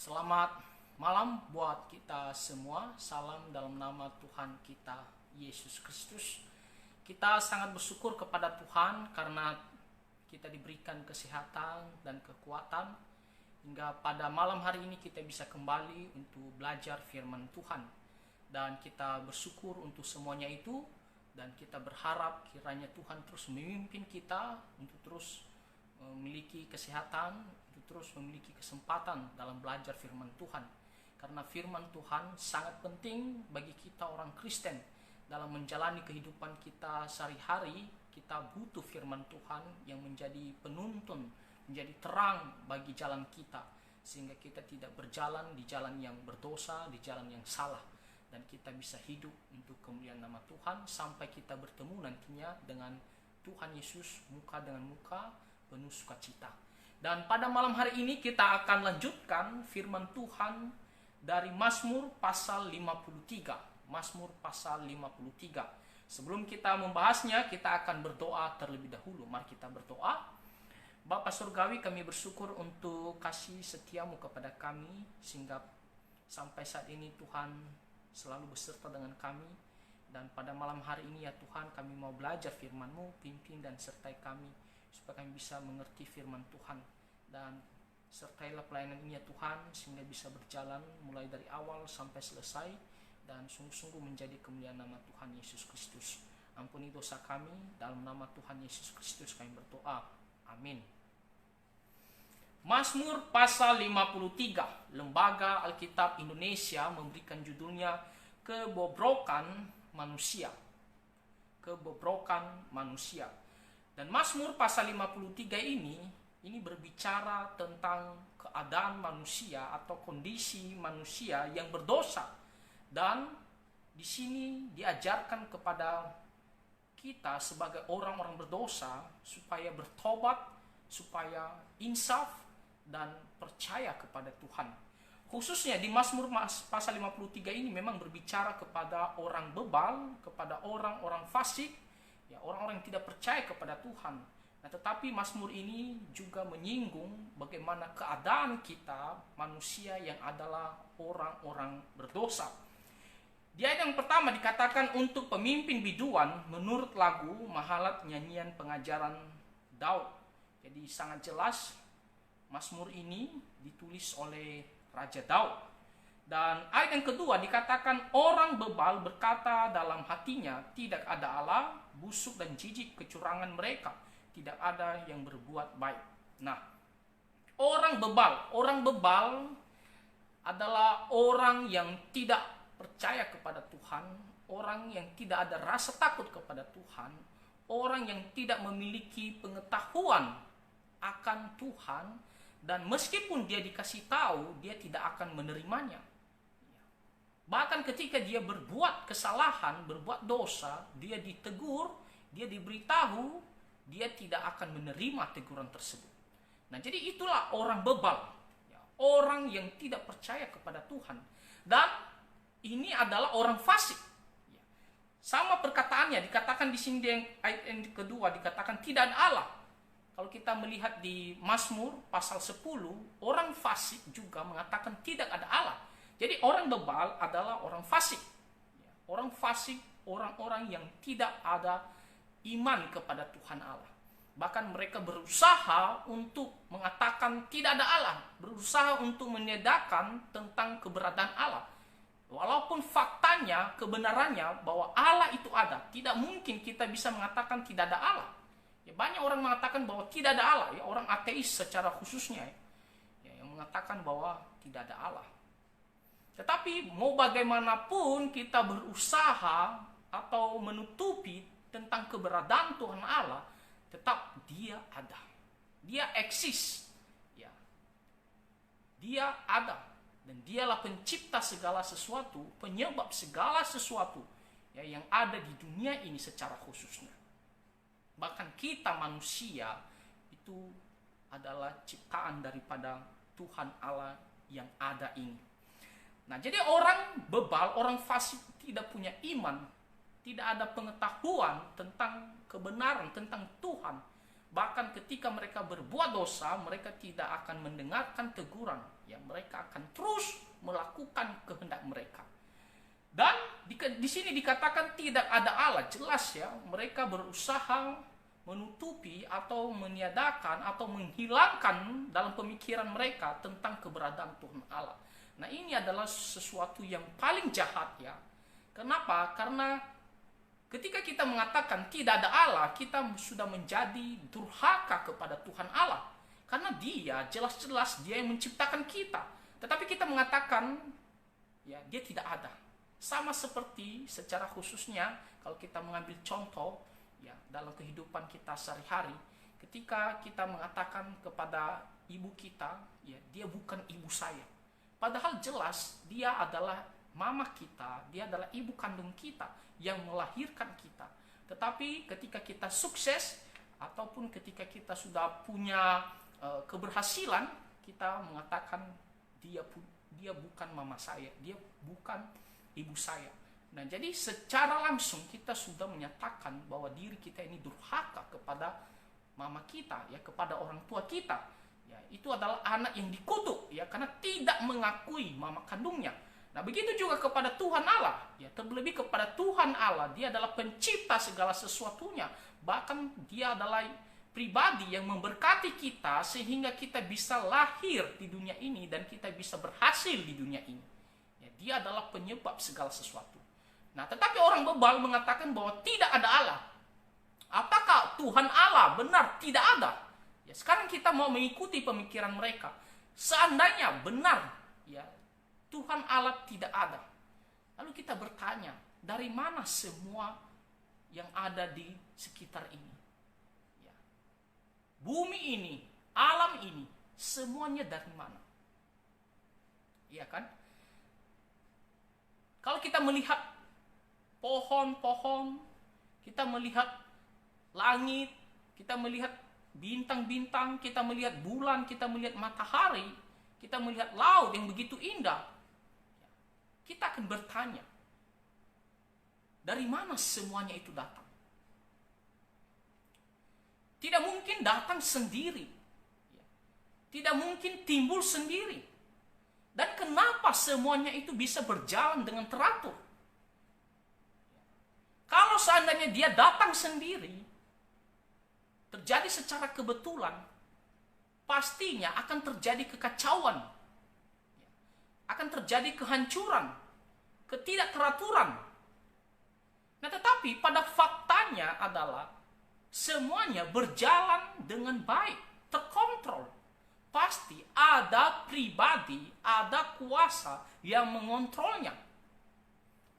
Selamat malam buat kita semua. Salam dalam nama Tuhan kita Yesus Kristus. Kita sangat bersyukur kepada Tuhan karena kita diberikan kesehatan dan kekuatan hingga pada malam hari ini kita bisa kembali untuk belajar firman Tuhan. Dan kita bersyukur untuk semuanya itu, dan kita berharap kiranya Tuhan terus memimpin kita untuk terus memiliki kesehatan, untuk terus memiliki kesempatan dalam belajar firman Tuhan. Karena firman Tuhan sangat penting bagi kita orang Kristen. Dalam menjalani kehidupan kita sehari-hari, kita butuh firman Tuhan yang menjadi penuntun, menjadi terang bagi jalan kita, sehingga kita tidak berjalan di jalan yang berdosa, di jalan yang salah, dan kita bisa hidup untuk kemuliaan nama Tuhan sampai kita bertemu nantinya dengan Tuhan Yesus muka dengan muka, penuh sukacita. Dan pada malam hari ini kita akan lanjutkan firman Tuhan dari Mazmur pasal 53. Mazmur pasal 53. Sebelum kita membahasnya, kita akan berdoa terlebih dahulu. Mari kita berdoa. Bapa Surgawi, kami bersyukur untuk kasih setiamu kepada kami, sehingga sampai saat ini Tuhan selalu beserta dengan kami. Dan pada malam hari ini ya Tuhan, kami mau belajar firman-Mu, pimpin dan sertai kami, supaya kami bisa mengerti firman Tuhan. Dan sertailah pelayanan ini ya Tuhan, sehingga bisa berjalan mulai dari awal sampai selesai, dan sungguh-sungguh menjadi kemuliaan nama Tuhan Yesus Kristus. Ampuni dosa kami, dalam nama Tuhan Yesus Kristus kami berdoa. Amin. Mazmur pasal 53, Lembaga Alkitab Indonesia memberikan judulnya Kebobrokan Manusia. Kebobrokan Manusia. Dan Mazmur pasal 53 ini berbicara tentang keadaan manusia atau kondisi manusia yang berdosa. Dan di sini diajarkan kepada kita sebagai orang-orang berdosa supaya bertobat, supaya insaf dan percaya kepada Tuhan. Khususnya di Mazmur pasal 53 ini memang berbicara kepada orang bebal, kepada orang-orang fasik, ya, orang-orang yang tidak percaya kepada Tuhan. Nah, tetapi Mazmur ini juga menyinggung bagaimana keadaan kita manusia yang adalah orang-orang berdosa. Di ayat yang pertama dikatakan untuk pemimpin biduan menurut lagu Mahalat Nyanyian Pengajaran Daud. Jadi sangat jelas Mazmur ini ditulis oleh Raja Daud. Dan ayat yang kedua dikatakan orang bebal berkata dalam hatinya tidak ada Allah, busuk dan jijik kecurangan mereka, tidak ada yang berbuat baik. Nah, orang bebal adalah orang yang tidak percaya kepada Tuhan, orang yang tidak ada rasa takut kepada Tuhan, orang yang tidak memiliki pengetahuan akan Tuhan, dan meskipun dia dikasih tahu, dia tidak akan menerimanya. Bahkan ketika dia berbuat kesalahan, berbuat dosa, dia ditegur, dia diberitahu, dia tidak akan menerima teguran tersebut. Nah, jadi itulah orang bebal, orang yang tidak percaya kepada Tuhan. Dan ini adalah orang fasik. Sama perkataannya dikatakan di sini yang ayat yang kedua dikatakan tidak ada Allah. Kalau kita melihat di Mazmur pasal 10, orang fasik juga mengatakan tidak ada Allah. Jadi orang bebal adalah orang fasik. Orang fasik, orang-orang yang tidak ada iman kepada Tuhan Allah. Bahkan mereka berusaha untuk mengatakan tidak ada Allah, berusaha untuk menyedahkan tentang keberadaan Allah. Walaupun faktanya, kebenarannya bahwa Allah itu ada, tidak mungkin kita bisa mengatakan tidak ada Allah. Ya, banyak orang mengatakan bahwa tidak ada Allah, ya, orang ateis secara khususnya, yang mengatakan bahwa tidak ada Allah. Tetapi mau bagaimanapun kita berusaha atau menutupi tentang keberadaan Tuhan Allah, tetap Dia ada, Dia eksis, ya, Dia ada. Dan dialah pencipta segala sesuatu, penyebab segala sesuatu ya, yang ada di dunia ini secara khususnya. Bahkan kita manusia itu adalah ciptaan daripada Tuhan Allah yang ada ini. Nah, jadi orang bebal, orang fasik tidak punya iman, tidak ada pengetahuan tentang kebenaran, tentang Tuhan. Bahkan ketika mereka berbuat dosa, mereka tidak akan mendengarkan teguran. Ya, mereka akan terus melakukan kehendak mereka. Dan di sini dikatakan tidak ada Allah. Jelas ya, mereka berusaha menutupi atau meniadakan atau menghilangkan dalam pemikiran mereka tentang keberadaan Tuhan Allah. Nah, ini adalah sesuatu yang paling jahat ya. Kenapa? Karena ketika kita mengatakan tidak ada Allah, kita sudah menjadi durhaka kepada Tuhan Allah. Karena dia, jelas-jelas dia yang menciptakan kita. Tetapi kita mengatakan, ya dia tidak ada. Sama seperti secara khususnya, kalau kita mengambil contoh, ya dalam kehidupan kita sehari-hari, ketika kita mengatakan kepada ibu kita, ya dia bukan ibu saya. Padahal jelas dia adalah mama kita, dia adalah ibu kandung kita yang melahirkan kita. Tetapi ketika kita sukses ataupun ketika kita sudah punya keberhasilan, kita mengatakan dia bukan mama saya, dia bukan ibu saya. Nah, jadi secara langsung kita sudah menyatakan bahwa diri kita ini durhaka kepada mama kita, ya kepada orang tua kita. Ya, itu adalah anak yang dikutuk ya karena tidak mengakui mama kandungnya. Nah, begitu juga kepada Tuhan Allah, ya terlebih kepada Tuhan Allah, dia adalah pencipta segala sesuatunya. Bahkan dia adalah pribadi yang memberkati kita sehingga kita bisa lahir di dunia ini dan kita bisa berhasil di dunia ini. Ya, dia adalah penyebab segala sesuatu. Nah, tetapi orang bebal mengatakan bahwa tidak ada Allah. Apakah Tuhan Allah benar tidak ada? Ya, sekarang kita mau mengikuti pemikiran mereka. Seandainya benar, ya Tuhan Allah tidak ada. Lalu kita bertanya, dari mana semua yang ada di sekitar ini? Ya. Bumi ini, alam ini, semuanya dari mana? Iya kan? Kalau kita melihat pohon-pohon, kita melihat langit, kita melihat bintang-bintang, kita melihat bulan, kita melihat matahari, kita melihat laut yang begitu indah, kita akan bertanya, dari mana semuanya itu datang? Tidak mungkin datang sendiri. Tidak mungkin timbul sendiri. Dan kenapa semuanya itu bisa berjalan dengan teratur? Kalau seandainya dia datang sendiri, terjadi secara kebetulan, pastinya akan terjadi kekacauan, akan terjadi kehancuran, ketidakteraturan. Nah, tetapi pada faktanya adalah semuanya berjalan dengan baik, terkontrol. Pasti ada pribadi, ada kuasa yang mengontrolnya.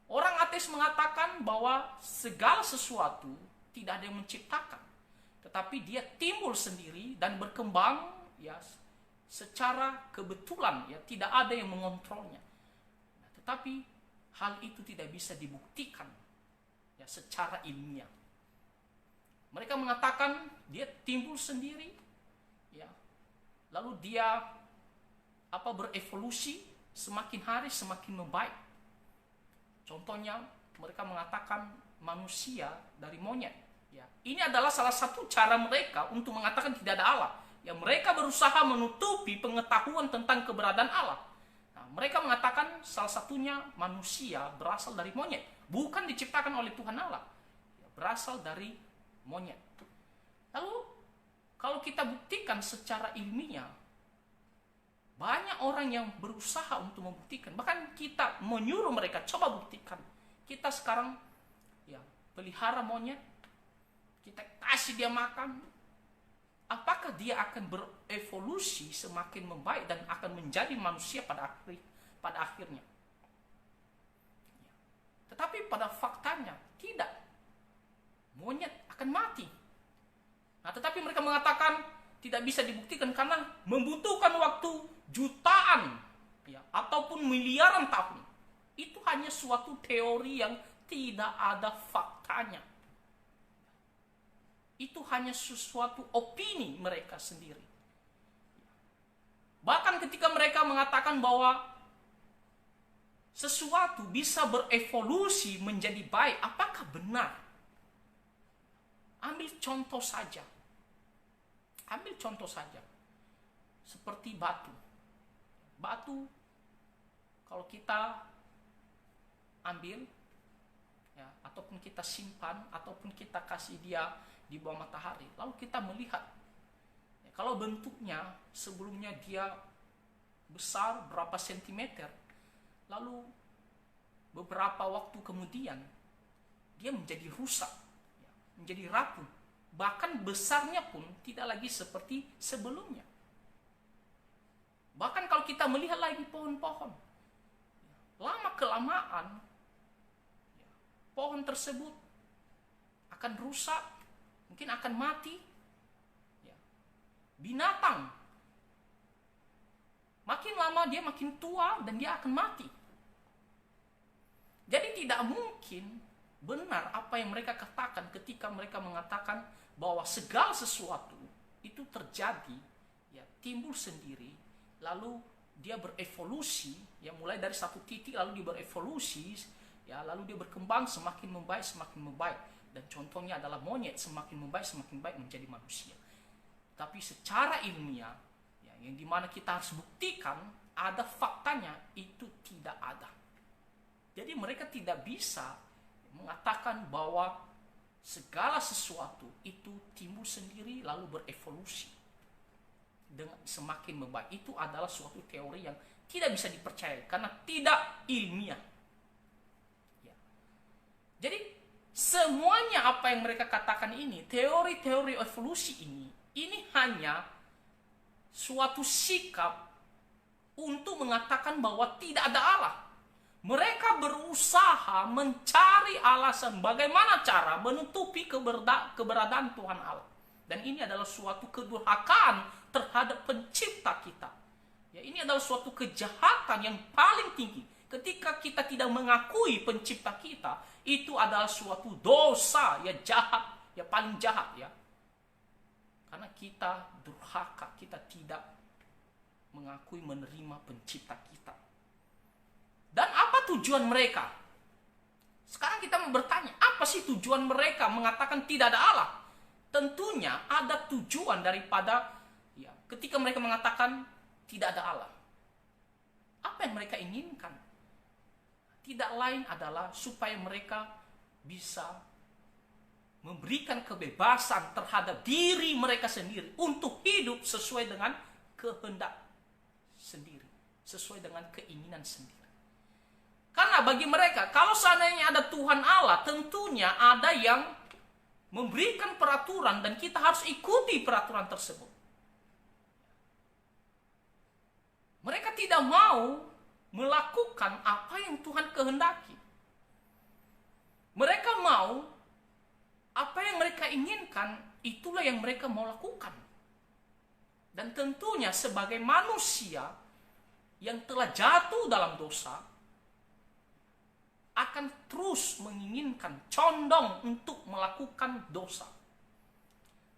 Orang ateis mengatakan bahwa segala sesuatu tidak ada yang menciptakan, tetapi dia timbul sendiri dan berkembang ya secara kebetulan, ya tidak ada yang mengontrolnya. Nah, tetapi hal itu tidak bisa dibuktikan ya secara ilmiah. Mereka mengatakan dia timbul sendiri, ya lalu dia berevolusi, semakin hari semakin membaik. Contohnya mereka mengatakan manusia dari monyet. Ya, ini adalah salah satu cara mereka untuk mengatakan tidak ada Allah. Ya, mereka berusaha menutupi pengetahuan tentang keberadaan Allah. Nah, mereka mengatakan salah satunya manusia berasal dari monyet, bukan diciptakan oleh Tuhan Allah. Ya, berasal dari monyet. Lalu kalau kita buktikan secara ilmiah, banyak orang yang berusaha untuk membuktikan. Bahkan kita menyuruh mereka, coba buktikan. Kita sekarang ya pelihara monyet, kita kasih dia makan, apakah dia akan berevolusi semakin membaik dan akan menjadi manusia pada akhirnya? Tetapi pada faktanya tidak. Monyet akan mati. Nah, tetapi mereka mengatakan tidak bisa dibuktikan karena membutuhkan waktu jutaan ya, ataupun miliaran tahun. Itu hanya suatu teori yang tidak ada faktanya. Itu hanya sesuatu opini mereka sendiri. Bahkan ketika mereka mengatakan bahwa sesuatu bisa berevolusi menjadi baik, apakah benar? Ambil contoh saja. Ambil contoh saja, seperti batu. Batu, kalau kita ambil, ya, ataupun kita simpan, ataupun kita kasih dia di bawah matahari, lalu kita melihat, ya, kalau bentuknya sebelumnya dia besar berapa sentimeter, lalu beberapa waktu kemudian dia menjadi rusak, ya, menjadi rapuh, bahkan besarnya pun tidak lagi seperti sebelumnya. Bahkan kalau kita melihat lagi pohon-pohon, lama kelamaan pohon tersebut akan rusak, mungkin akan mati. Binatang, makin lama dia makin tua dan dia akan mati. Jadi tidak mungkin benar apa yang mereka katakan ketika mereka mengatakan bahwa segala sesuatu itu terjadi, ya, timbul sendiri, lalu dia berevolusi, ya, mulai dari satu titik lalu dia berevolusi, ya, lalu dia berkembang semakin membaik, dan contohnya adalah monyet semakin membaik menjadi manusia. Tapi secara ilmiah, ya, yang dimana kita harus buktikan ada faktanya, itu tidak ada. Jadi mereka tidak bisa mengatakan bahwa segala sesuatu itu timbul sendiri lalu berevolusi dengan semakin membaik. Itu adalah suatu teori yang tidak bisa dipercaya karena tidak ilmiah. Ya. Jadi semuanya apa yang mereka katakan ini, teori-teori evolusi ini hanya suatu sikap untuk mengatakan bahwa tidak ada Allah. Mereka berusaha mencari alasan bagaimana cara menutupi keberadaan Tuhan Allah. Dan ini adalah suatu kedurhakaan terhadap pencipta kita. Ya, ini adalah suatu kejahatan yang paling tinggi. Ketika kita tidak mengakui pencipta kita, itu adalah suatu dosa, ya, jahat, ya, paling jahat, ya. Karena kita durhaka, kita tidak mengakui menerima pencipta kita. Dan apa tujuan mereka? Sekarang kita mau bertanya, apa sih tujuan mereka mengatakan tidak ada Allah? Tentunya ada tujuan daripada, ya, ketika mereka mengatakan tidak ada Allah. Apa yang mereka inginkan? Tidak lain adalah supaya mereka bisa memberikan kebebasan terhadap diri mereka sendiri untuk hidup sesuai dengan kehendak sendiri, sesuai dengan keinginan sendiri. Karena bagi mereka, kalau seandainya ada Tuhan Allah, tentunya ada yang memberikan peraturan dan kita harus ikuti peraturan tersebut. Mereka tidak mau melakukan apa yang Tuhan kehendaki. Mereka mau apa yang mereka inginkan, itulah yang mereka mau lakukan. Dan tentunya sebagai manusia yang telah jatuh dalam dosa, akan terus menginginkan, condong untuk melakukan dosa.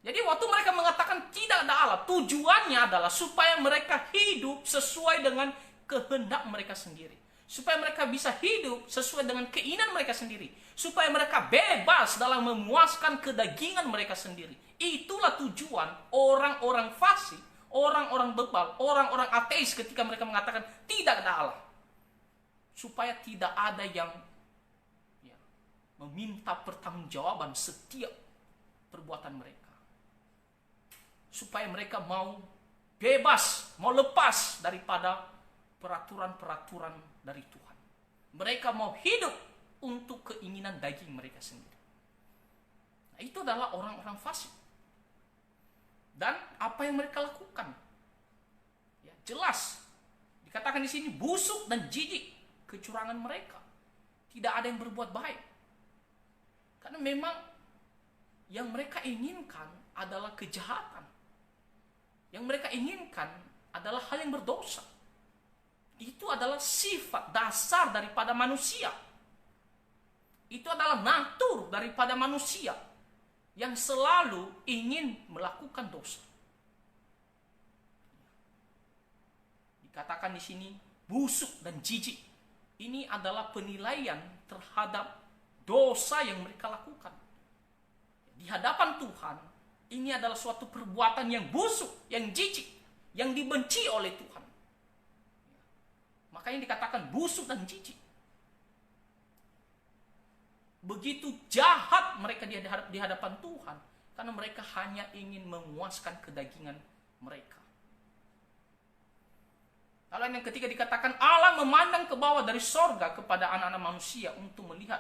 Jadi waktu mereka mengatakan tidak ada Allah, tujuannya adalah supaya mereka hidup sesuai dengan kehendak mereka sendiri. Supaya mereka bisa hidup sesuai dengan keinginan mereka sendiri. Supaya mereka bebas dalam memuaskan kedagingan mereka sendiri. Itulah tujuan orang-orang fasik, orang-orang bebal, orang-orang ateis ketika mereka mengatakan tidak ada Allah. Supaya tidak ada yang meminta pertanggungjawaban setiap perbuatan mereka. Supaya mereka mau bebas, mau lepas daripada peraturan-peraturan dari Tuhan. Mereka mau hidup untuk keinginan daging mereka sendiri. Nah, itu adalah orang-orang fasik. Dan apa yang mereka lakukan? Ya, jelas dikatakan di sini busuk dan jijik kecurangan mereka. Tidak ada yang berbuat baik. Karena memang yang mereka inginkan adalah kejahatan. Yang mereka inginkan adalah hal yang berdosa. Itu adalah sifat dasar daripada manusia. Itu adalah natur daripada manusia yang selalu ingin melakukan dosa. Dikatakan di sini busuk dan jijik. Ini adalah penilaian terhadap dosa yang mereka lakukan. Di hadapan Tuhan Ini adalah suatu perbuatan yang busuk, yang jijik, yang dibenci oleh Tuhan. Makanya dikatakan busuk dan jijik. Begitu jahat mereka di hadapan Tuhan, karena mereka hanya ingin memuaskan kedagingan mereka. Lalu yang ketiga dikatakan Allah memandang ke bawah dari sorga kepada anak-anak manusia untuk melihat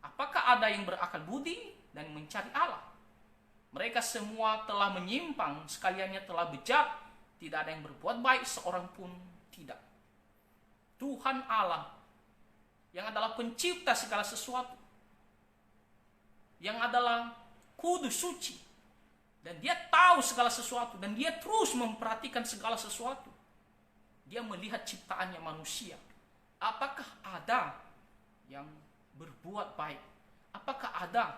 apakah ada yang berakal budi dan mencari Allah. Mereka semua telah menyimpang, sekaliannya telah bejat, tidak ada yang berbuat baik, seorang pun tidak. Tuhan Allah yang adalah pencipta segala sesuatu, yang adalah kudus suci, dan dia tahu segala sesuatu, dan dia terus memperhatikan segala sesuatu. Dia melihat ciptaannya manusia. Apakah ada yang berbuat baik? Apakah ada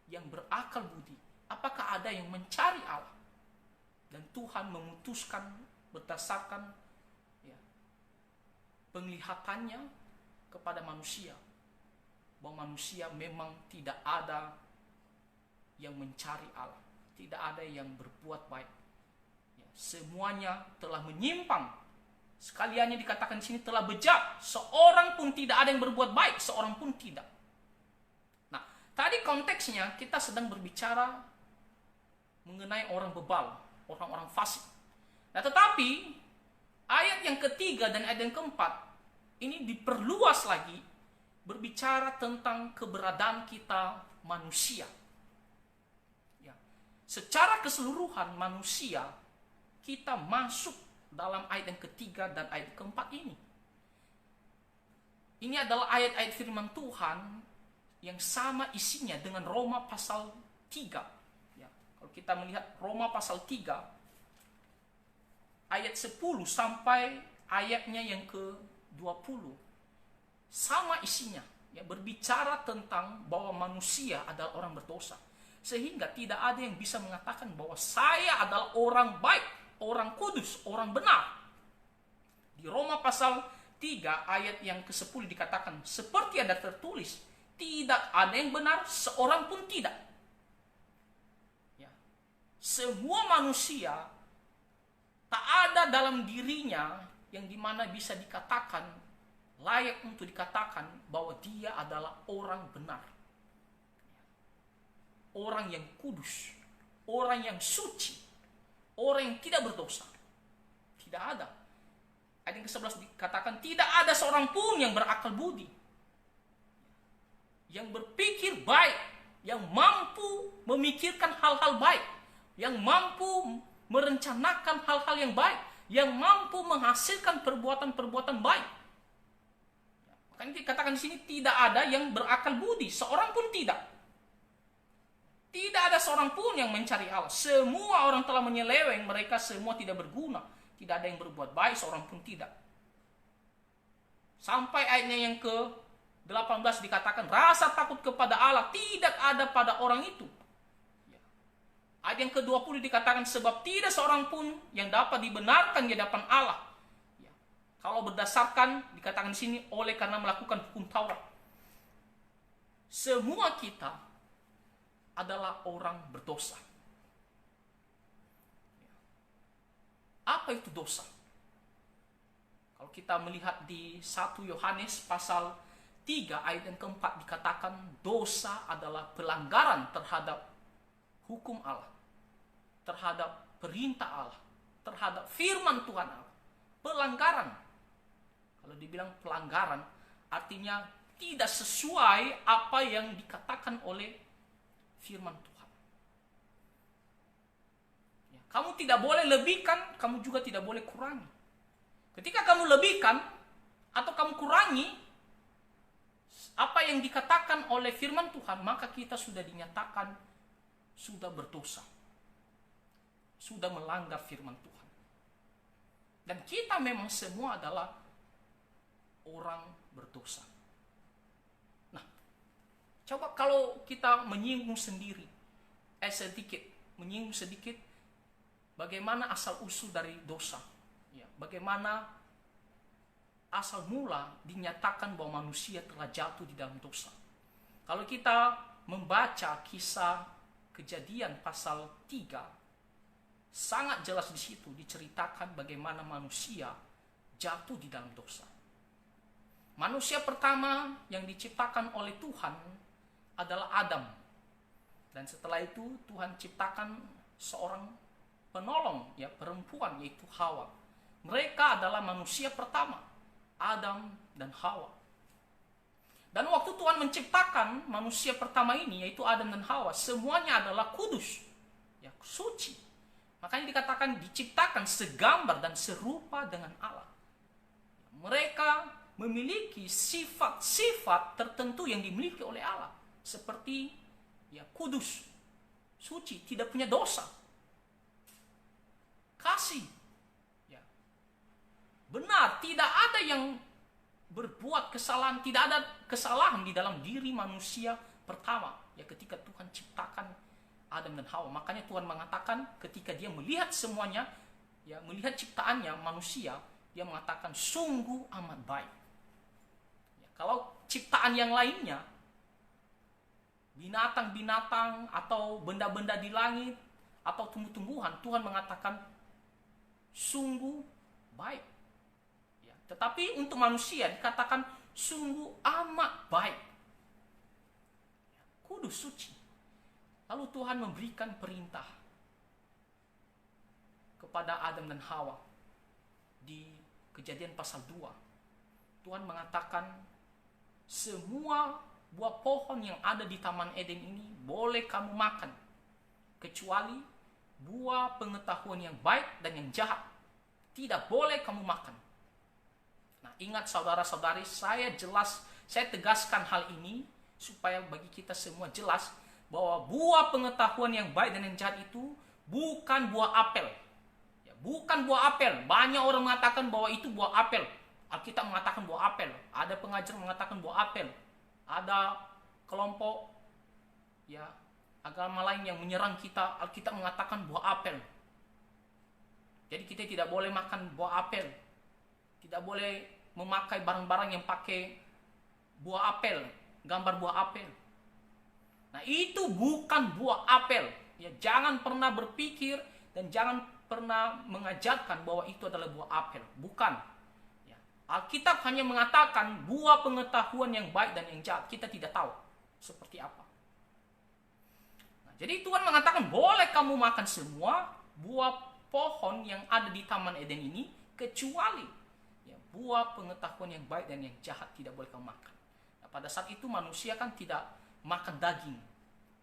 yang berakal budi? Apakah ada yang mencari Allah? Dan Tuhan memutuskan berdasarkan penglihatannya kepada manusia, bahwa manusia memang tidak ada yang mencari Allah, tidak ada yang berbuat baik. Semuanya telah menyimpang. Sekaliannya dikatakan di sini telah bejat, seorang pun tidak ada yang berbuat baik, seorang pun tidak. Nah, tadi konteksnya kita sedang berbicara mengenai orang bebal, orang-orang fasik. Nah, tetapi ayat yang ketiga dan ayat yang keempat ini diperluas lagi, berbicara tentang keberadaan kita manusia. Ya. Secara keseluruhan manusia, kita masuk dalam ayat yang ketiga dan ayat keempat ini. Ini adalah ayat-ayat firman Tuhan yang sama isinya dengan Roma pasal 3. Ya. Kalau kita melihat Roma pasal 3, ayat 10 sampai ayatnya yang ke-20, sama isinya. Ya, berbicara tentang bahwa manusia adalah orang berdosa. Sehingga tidak ada yang bisa mengatakan bahwa saya adalah orang baik, orang kudus, orang benar. Di Roma pasal 3 ayat yang ke-10 dikatakan, seperti ada tertulis, tidak ada yang benar, seorang pun tidak. Ya. Semua manusia tak ada dalam dirinya yang dimana bisa dikatakan, layak untuk dikatakan bahwa dia adalah orang benar. Orang yang kudus, orang yang suci, orang yang tidak berdosa. Tidak ada. Ayat yang ke-11 dikatakan tidak ada seorang pun yang berakal budi, yang berpikir baik, yang mampu memikirkan hal-hal baik, yang mampu merencanakan hal-hal yang baik, yang mampu menghasilkan perbuatan-perbuatan baik. Makanya dikatakan di sini tidak ada yang berakal budi, seorang pun tidak. Tidak ada seorang pun yang mencari Allah. Semua orang telah menyeleweng, mereka semua tidak berguna. Tidak ada yang berbuat baik, seorang pun tidak. Sampai ayatnya yang ke-18 dikatakan, rasa takut kepada Allah tidak ada pada orang itu. Ayat yang ke-20 dikatakan, sebab tidak seorang pun yang dapat dibenarkan di hadapan Allah. Kalau berdasarkan, dikatakan di sini, oleh karena melakukan hukum Taurat. Semua kita adalah orang berdosa. Apa itu dosa? Kalau kita melihat di 1 Yohanes pasal 3 ayat yang keempat dikatakan dosa adalah pelanggaran terhadap hukum Allah, terhadap perintah Allah, terhadap firman Tuhan Allah. Pelanggaran. Kalau dibilang pelanggaran artinya tidak sesuai apa yang dikatakan oleh firman Tuhan. Ya, kamu tidak boleh lebihkan, kamu juga tidak boleh kurangi. Ketika kamu lebihkan atau kamu kurangi apa yang dikatakan oleh firman Tuhan, maka kita sudah dinyatakan sudah berdosa, sudah melanggar firman Tuhan. Dan kita memang semua adalah orang berdosa. Coba kalau kita menyinggung sedikit bagaimana asal usul dari dosa, ya, bagaimana asal mula dinyatakan bahwa manusia telah jatuh di dalam dosa. Kalau kita membaca kisah Kejadian pasal 3 sangat jelas di situ diceritakan bagaimana manusia jatuh di dalam dosa. Manusia pertama yang diciptakan oleh Tuhan adalah Adam. Dan setelah itu Tuhan ciptakan seorang penolong, ya, perempuan, yaitu Hawa. Mereka adalah manusia pertama, Adam dan Hawa. Dan waktu Tuhan menciptakan manusia pertama ini, yaitu Adam dan Hawa, semuanya adalah kudus, ya, suci. Makanya dikatakan diciptakan segambar dan serupa dengan Allah. Mereka memiliki sifat-sifat tertentu yang dimiliki oleh Allah, seperti, ya, kudus, suci, tidak punya dosa, kasih, ya, benar, tidak ada yang berbuat kesalahan, tidak ada kesalahan di dalam diri manusia pertama, ya, ketika Tuhan ciptakan Adam dan Hawa. Makanya Tuhan mengatakan ketika dia melihat semuanya, ya, melihat ciptaannya manusia, dia mengatakan sungguh amat baik. Ya, kalau ciptaan yang lainnya, binatang-binatang atau benda-benda di langit atau tumbuh-tumbuhan, Tuhan mengatakan sungguh baik. Tetapi untuk manusia dikatakan sungguh amat baik, kudus, suci. Lalu Tuhan memberikan perintah kepada Adam dan Hawa di Kejadian pasal 2. Tuhan mengatakan semua buah pohon yang ada di Taman Eden ini boleh kamu makan, kecuali buah pengetahuan yang baik dan yang jahat tidak boleh kamu makan. Nah, ingat saudara-saudari, saya tegaskan hal ini supaya bagi kita semua jelas bahwa buah pengetahuan yang baik dan yang jahat itu bukan buah apel. Ya, bukan buah apel. Banyak orang mengatakan bahwa itu buah apel. Alkitab mengatakan buah apel. Ada pengajar mengatakan buah apel. Ada kelompok, ya, agama lain yang menyerang kita. Alkitab mengatakan buah apel. Jadi kita tidak boleh makan buah apel. Tidak boleh memakai barang-barang yang pakai buah apel, gambar buah apel. Nah, itu bukan buah apel. Ya, jangan pernah berpikir dan jangan pernah mengajarkan bahwa itu adalah buah apel. Bukan. Ya, Alkitab hanya mengatakan buah pengetahuan yang baik dan yang jahat. Kita tidak tahu seperti apa. Nah, jadi Tuhan mengatakan boleh kamu makan semua buah pohon yang ada di Taman Eden ini, kecuali, ya, buah pengetahuan yang baik dan yang jahat tidak boleh kamu makan. Nah, pada saat itu manusia kan tidak makan daging,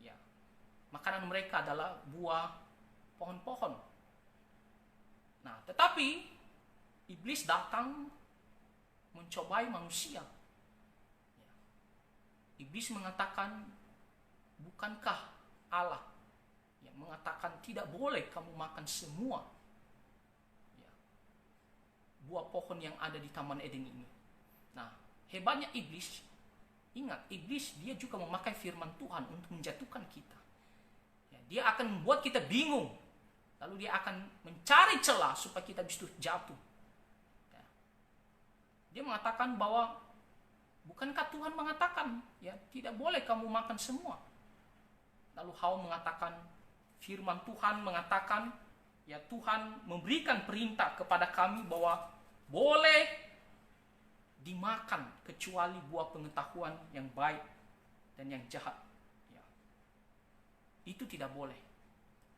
ya, makanan mereka adalah buah pohon-pohon. Nah, tetapi iblis datang mencobai manusia. Ya. Iblis mengatakan, bukankah Allah yang mengatakan tidak boleh kamu makan semua, ya, buah pohon yang ada di Taman Eden ini. Nah, hebatnya iblis. Ingat, iblis dia juga memakai firman Tuhan untuk menjatuhkan kita. Ya, dia akan membuat kita bingung. Lalu dia akan mencari celah supaya kita bisa jatuh. Ya. Dia mengatakan bahwa bukankah Tuhan mengatakan, ya, tidak boleh kamu makan semua. Lalu Hawa mengatakan, firman Tuhan mengatakan, ya, Tuhan memberikan perintah kepada kami bahwa boleh dimakan kecuali buah pengetahuan yang baik dan yang jahat. Ya. Itu tidak boleh.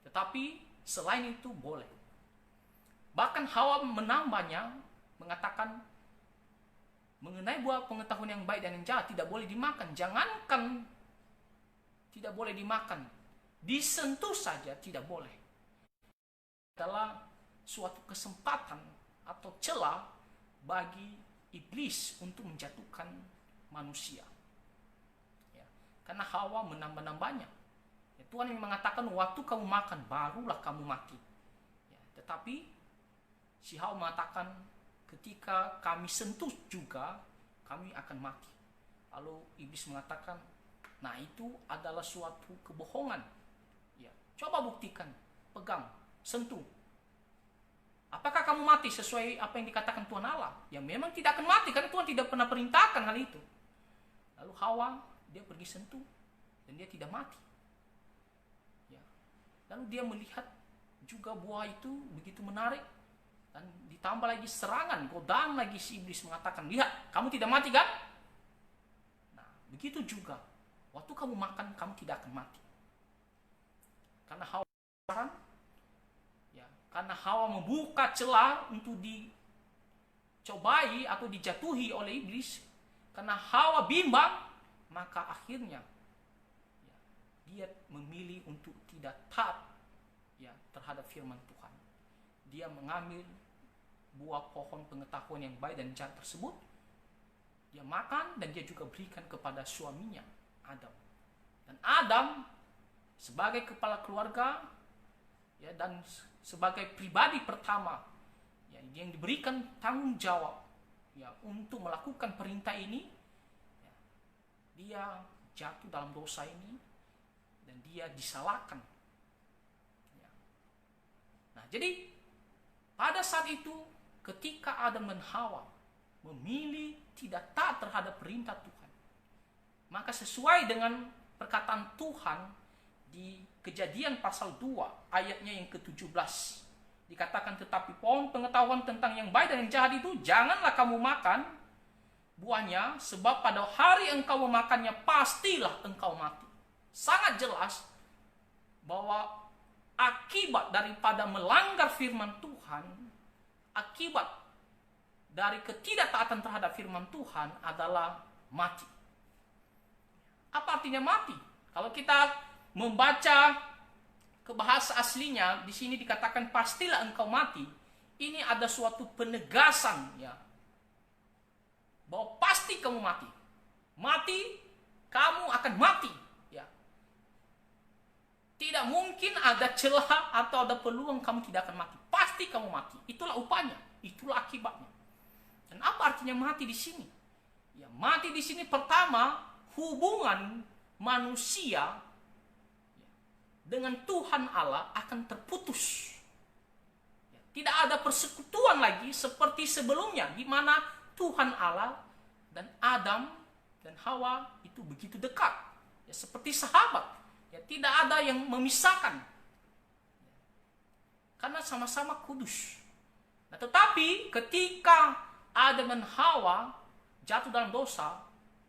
Tetapi selain itu boleh. Bahkan Hawa menambahnya, mengatakan mengenai buah pengetahuan yang baik dan yang jahat tidak boleh dimakan. Jangankan tidak boleh dimakan, disentuh saja tidak boleh. Adalah suatu kesempatan atau celah bagi iblis untuk menjatuhkan manusia. Ya, karena Hawa menambah-nambahnya. Ya, Tuhan yang mengatakan waktu kamu makan barulah kamu mati. Ya, tetapi si Hawa mengatakan ketika kami sentuh juga kami akan mati. Lalu iblis mengatakan, nah itu adalah suatu kebohongan. Ya, coba buktikan, pegang, sentuh. Apakah kamu mati sesuai apa yang dikatakan Tuhan Allah? Ya memang tidak akan mati karena Tuhan tidak pernah perintahkan hal itu. Lalu Hawa dia pergi sentuh dan dia tidak mati. Lalu dia melihat juga buah itu begitu menarik, dan ditambah lagi serangan, godaan lagi si iblis mengatakan, lihat, kamu tidak mati kan? Nah, begitu juga, waktu kamu makan, kamu tidak akan mati. Karena Hawa ya, karena Hawa membuka celah untuk dicobai atau dijatuhi oleh iblis, karena Hawa bimbang, maka akhirnya ya, dia memilih untuk tidak taat ya terhadap firman Tuhan. Dia mengambil buah pohon pengetahuan yang baik dan jahat tersebut, dia makan, dan dia juga berikan kepada suaminya Adam. Dan Adam sebagai kepala keluarga ya, dan sebagai pribadi pertama ya, yang diberikan tanggung jawab ya untuk melakukan perintah ini, ya, dia jatuh dalam dosa ini dan dia disalahkan ya. Nah, jadi pada saat itu ketika Adam dan Hawa memilih tidak taat terhadap perintah Tuhan, maka sesuai dengan perkataan Tuhan di Kejadian pasal 2 ayatnya yang ke-17 dikatakan, tetapi pohon pengetahuan tentang yang baik dan yang jahat itu janganlah kamu makan buahnya, sebab pada hari engkau memakannya pastilah engkau mati. Sangat jelas bahwa akibat daripada melanggar firman Tuhan, akibat dari ketidaktaatan terhadap firman Tuhan adalah mati. Apa artinya mati? Kalau kita membaca ke bahasa aslinya, di sini dikatakan pastilah engkau mati. Ini ada suatu penegasan ya, bahwa pasti kamu mati. Mati, kamu akan mati ya. Tidak mungkin ada celah atau ada peluang kamu tidak akan mati. Pasti kamu mati. Itulah upahnya, itulah akibatnya. Dan apa artinya mati di sini? Ya, mati di sini pertama, hubungan manusia dengan Tuhan Allah akan terputus. Tidak ada persekutuan lagi seperti sebelumnya, di mana Tuhan Allah dan Adam dan Hawa itu begitu dekat, ya, seperti sahabat. Ya, tidak ada yang memisahkan, karena sama-sama kudus. Nah, tetapi ketika Adam dan Hawa jatuh dalam dosa,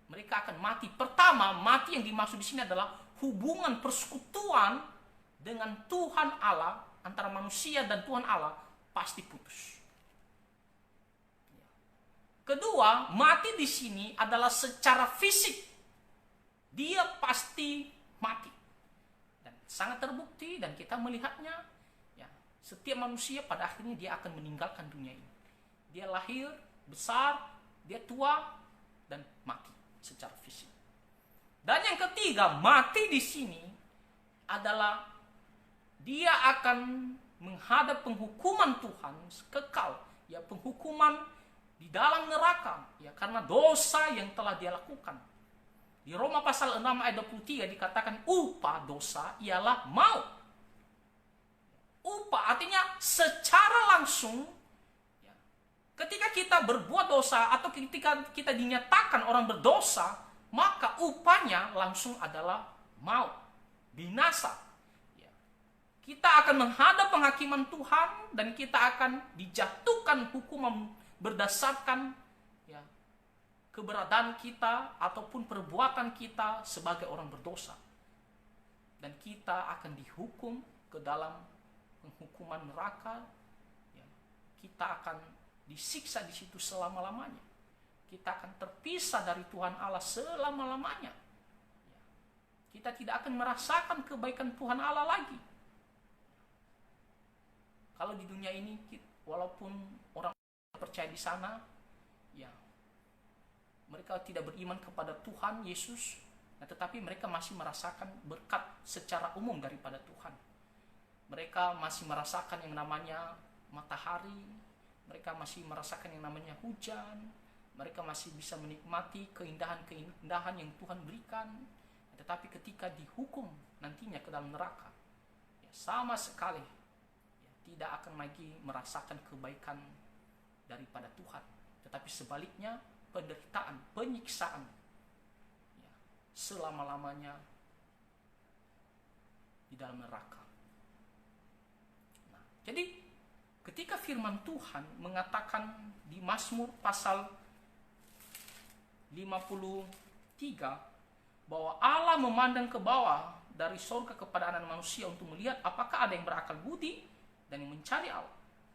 mereka akan mati. Pertama, mati yang dimaksud di sini adalah hubungan persekutuan dengan Tuhan Allah, antara manusia dan Tuhan Allah pasti putus. Kedua, mati di sini adalah secara fisik. Dia pasti mati. Dan sangat terbukti dan kita melihatnya ya, setiap manusia pada akhirnya dia akan meninggalkan dunia ini. Dia lahir, besar, dia tua dan mati secara fisik. Dan yang ketiga, mati di sini adalah dia akan menghadap penghukuman Tuhan kekal, ya, penghukuman di dalam neraka, ya, karena dosa yang telah dia lakukan. Di Roma pasal 6 ayat 23 dikatakan upah dosa ialah maut. Upah artinya secara langsung, ya, ketika kita berbuat dosa atau ketika kita dinyatakan orang berdosa, maka upahnya langsung adalah maut, binasa. Kita akan menghadap penghakiman Tuhan dan kita akan dijatuhkan hukuman berdasarkan ya, keberadaan kita ataupun perbuatan kita sebagai orang berdosa. Dan kita akan dihukum ke dalam penghukuman neraka. Ya, kita akan disiksa di situ selama-lamanya. Kita akan terpisah dari Tuhan Allah selama-lamanya. Ya, kita tidak akan merasakan kebaikan Tuhan Allah lagi. Kalau di dunia ini, walaupun orang percaya di sana, ya, mereka tidak beriman kepada Tuhan Yesus, nah, tetapi mereka masih merasakan berkat secara umum daripada Tuhan. Mereka masih merasakan yang namanya matahari, mereka masih merasakan yang namanya hujan, mereka masih bisa menikmati keindahan-keindahan yang Tuhan berikan. Tetapi ketika dihukum nantinya ke dalam neraka, ya, sama sekali tidak akan lagi merasakan kebaikan daripada Tuhan, tetapi sebaliknya penderitaan, penyiksaan ya, selama-lamanya di dalam neraka. Jadi ketika firman Tuhan mengatakan di Mazmur pasal 53 bahwa Allah memandang ke bawah dari surga kepada anak manusia untuk melihat apakah ada yang berakal budi dan yang mencari Allah.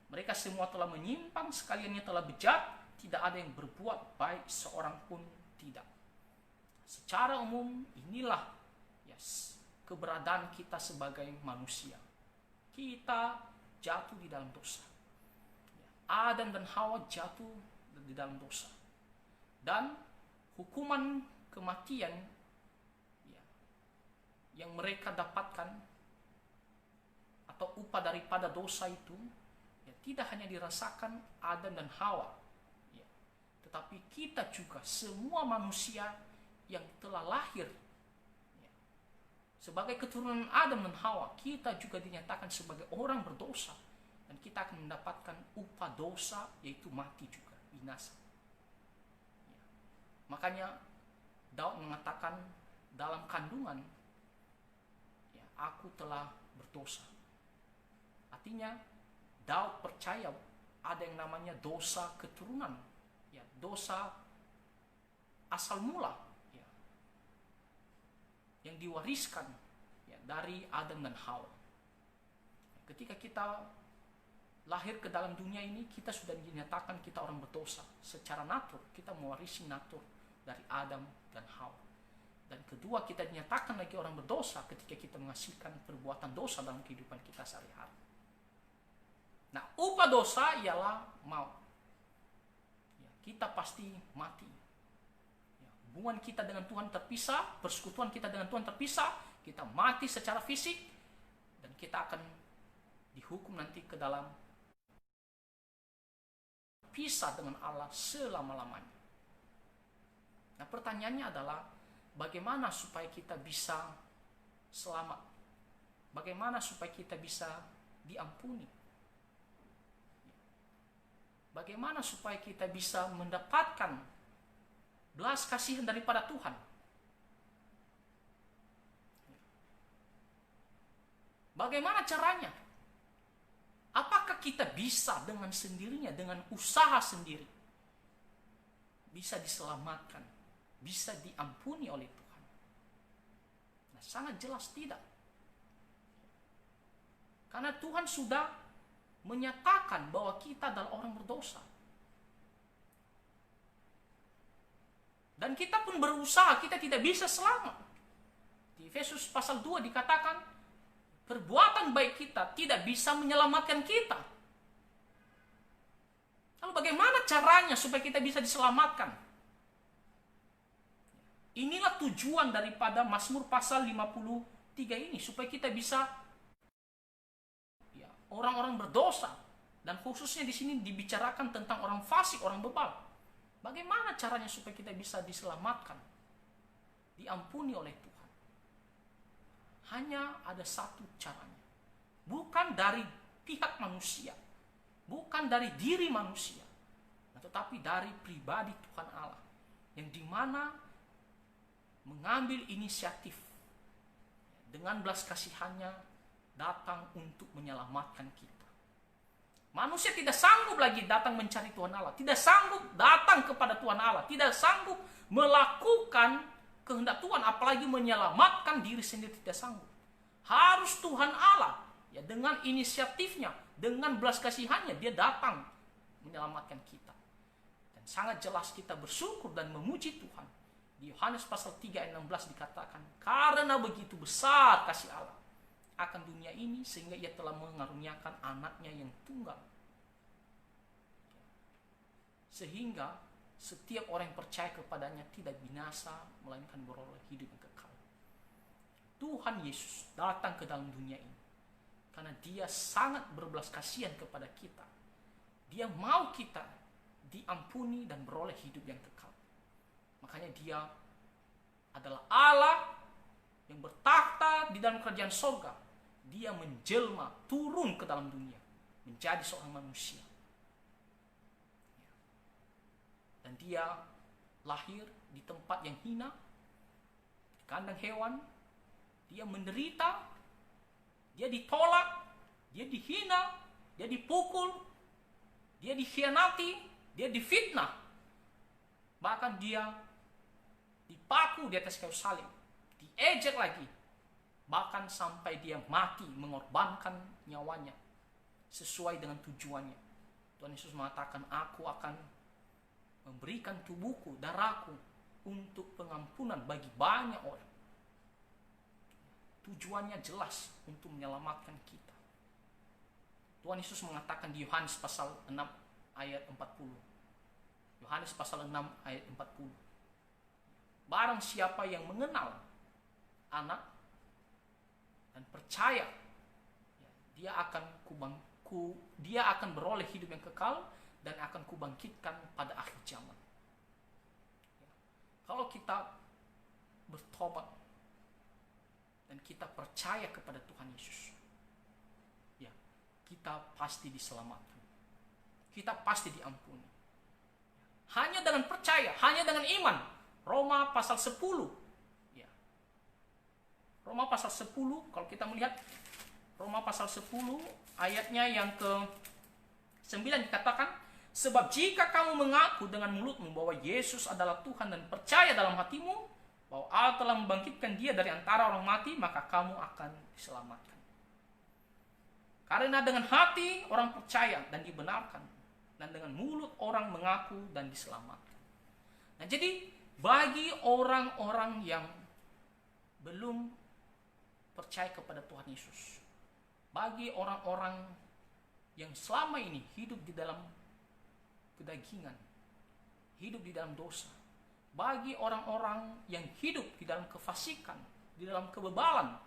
Mereka semua telah menyimpang, sekaliannya telah bejat, tidak ada yang berbuat baik seorang pun tidak. Secara umum inilah keberadaan kita sebagai manusia. Kita jatuh di dalam dosa. Adam dan Hawa jatuh di dalam dosa. Dan hukuman kematian yang mereka dapatkan atau upah daripada dosa itu tidak hanya dirasakan Adam dan Hawa, tetapi kita juga semua manusia yang telah lahir sebagai keturunan Adam dan Hawa, kita juga dinyatakan sebagai orang berdosa dan kita akan mendapatkan upah dosa, yaitu mati juga, binasa. Makanya Daud mengatakan dalam kandungan, aku telah berdosa. Artinya Daud percaya ada yang namanya dosa keturunan, dosa asal mula, yang diwariskan dari Adam dan Hawa. Ketika kita lahir ke dalam dunia ini, kita sudah dinyatakan kita orang berdosa. Secara natur, kita mewarisi natur dari Adam dan Hawa. Dan kedua, kita dinyatakan lagi orang berdosa ketika kita menghasilkan perbuatan dosa dalam kehidupan kita sehari-hari. Nah, upah dosa ialah maut. Kita pasti mati. Hubungan kita dengan Tuhan terpisah, persekutuan kita dengan Tuhan terpisah, kita mati secara fisik, dan kita akan dihukum nanti ke dalam pisah dengan Allah selama-lamanya. Nah, pertanyaannya adalah bagaimana supaya kita bisa selamat? Bagaimana supaya kita bisa diampuni? Bagaimana supaya kita bisa mendapatkan belas kasihan daripada Tuhan? Bagaimana caranya? Apakah kita bisa dengan sendirinya, dengan usaha sendiri, bisa diselamatkan, bisa diampuni oleh Tuhan? Nah, sangat jelas tidak. Karena Tuhan sudah menyatakan bahwa kita adalah orang berdosa. Dan kita pun berusaha, kita tidak bisa selamat. Di Efesus pasal 2 dikatakan, perbuatan baik kita tidak bisa menyelamatkan kita. Lalu bagaimana caranya supaya kita bisa diselamatkan? Inilah tujuan daripada Mazmur pasal 53 ini, supaya kita bisa orang-orang berdosa, dan khususnya di sini dibicarakan tentang orang fasik, orang bebal. Bagaimana caranya supaya kita bisa diselamatkan, diampuni oleh Tuhan? Hanya ada satu caranya. Bukan dari pihak manusia, bukan dari diri manusia, tetapi dari pribadi Tuhan Allah, yang dimana mengambil inisiatif dengan belas kasihannya datang untuk menyelamatkan kita. Manusia tidak sanggup lagi datang mencari Tuhan Allah, tidak sanggup datang kepada Tuhan Allah, tidak sanggup melakukan kehendak Tuhan, apalagi menyelamatkan diri sendiri, tidak sanggup. Harus Tuhan Allah dengan inisiatifnya, dengan belas kasihannya, dia datang menyelamatkan kita. Dan sangat jelas kita bersyukur dan memuji Tuhan. Di Yohanes pasal 3 ayat 16 dikatakan, karena begitu besar kasih Allah akan dunia ini, sehingga ia telah mengaruniakan anaknya yang tunggal, sehingga setiap orang yang percaya kepadanya tidak binasa, melainkan beroleh hidup yang kekal. Tuhan Yesus datang ke dalam dunia ini karena dia sangat berbelas kasihan kepada kita. Dia mau kita diampuni dan beroleh hidup yang kekal. Makanya dia adalah Allah yang bertakhta di dalam kerajaan sorga. Dia menjelma, turun ke dalam dunia, menjadi seorang manusia. Dan dia lahir di tempat yang hina, di kandang hewan. Dia menderita, dia ditolak, dia dihina, dia dipukul, dia dikhianati, dia difitnah. Bahkan dia dipaku di atas kayu salib, diejek lagi. Bahkan sampai dia mati mengorbankan nyawanya sesuai dengan tujuannya. Tuhan Yesus mengatakan, aku akan memberikan tubuhku, darahku untuk pengampunan bagi banyak orang. Tujuannya jelas untuk menyelamatkan kita. Tuhan Yesus mengatakan di Yohanes pasal 6 ayat 40. Yohanes pasal 6 ayat 40. Barang siapa yang mengenal anak dan percaya, dia akan beroleh hidup yang kekal dan akan kubangkitkan pada akhir zaman. Kalau kita bertobat dan kita percaya kepada Tuhan Yesus, ya, kita pasti diselamatkan. Kita pasti diampuni. Hanya dengan percaya, hanya dengan iman. Roma pasal 10. Ya. Roma pasal 10, kalau kita melihat Roma pasal 10 ayatnya yang ke-9 dikatakan, sebab jika kamu mengaku dengan mulutmu bahwa Yesus adalah Tuhan dan percaya dalam hatimu bahwa Allah telah membangkitkan dia dari antara orang mati, maka kamu akan diselamatkan. Karena dengan hati orang percaya dan dibenarkan, dan dengan mulut orang mengaku dan diselamatkan. Nah, jadi bagi orang-orang yang belum percaya kepada Tuhan Yesus, bagi orang-orang yang selama ini hidup di dalam kedagingan, hidup di dalam dosa, bagi orang-orang yang hidup di dalam kefasikan, di dalam kebebalan,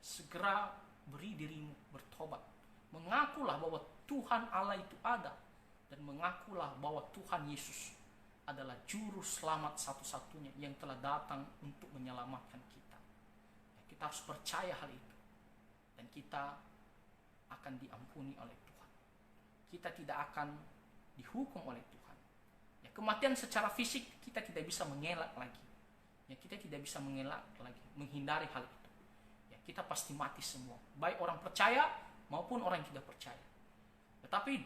segera beri dirimu bertobat. Mengakulah bahwa Tuhan Allah itu ada, dan mengakulah bahwa Tuhan Yesus adalah juru selamat satu-satunya yang telah datang untuk menyelamatkan kita. Kita harus percaya hal itu, dan kita akan diampuni oleh Tuhan. Kita tidak akan dihukum oleh Tuhan. Ya, kematian secara fisik kita tidak bisa mengelak lagi. Ya, kita tidak bisa mengelak lagi, menghindari hal itu. Ya, kita pasti mati semua, baik orang percaya maupun orang yang tidak percaya. Tetapi